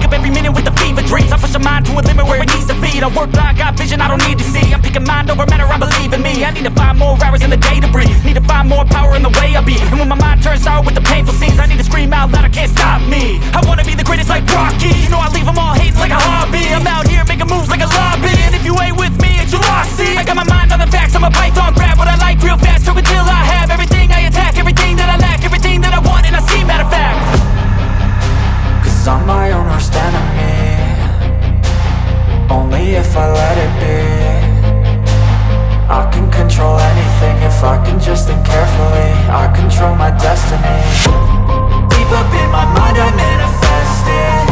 up every minute with the fever dreams. I push my mind to a limit where it needs to feed. I work blind, got vision I don't need to see. I'm picking mind over matter, I believe in me. I need to find more hours in the day to breathe. Need to find more power in the way I be. And when my mind turns sour with the painful scenes, I need to scream out loud, I can't stop me. I wanna be the greatest like Rocky. You know I leave them all hating like a hobby. I'm out here making moves like a lobby. And if you ain't with me, it's your loss, see. I got my mind on the facts, I'm a python, grab what I like real fast. Choke until I have everything I attack, everything that I lack, everything that I want and I see, matter of fact. Cause I'm my own worst enemy, only if I let it be. I can control anything if I can just think carefully. I control my destiny. Deep up in my mind I manifest it.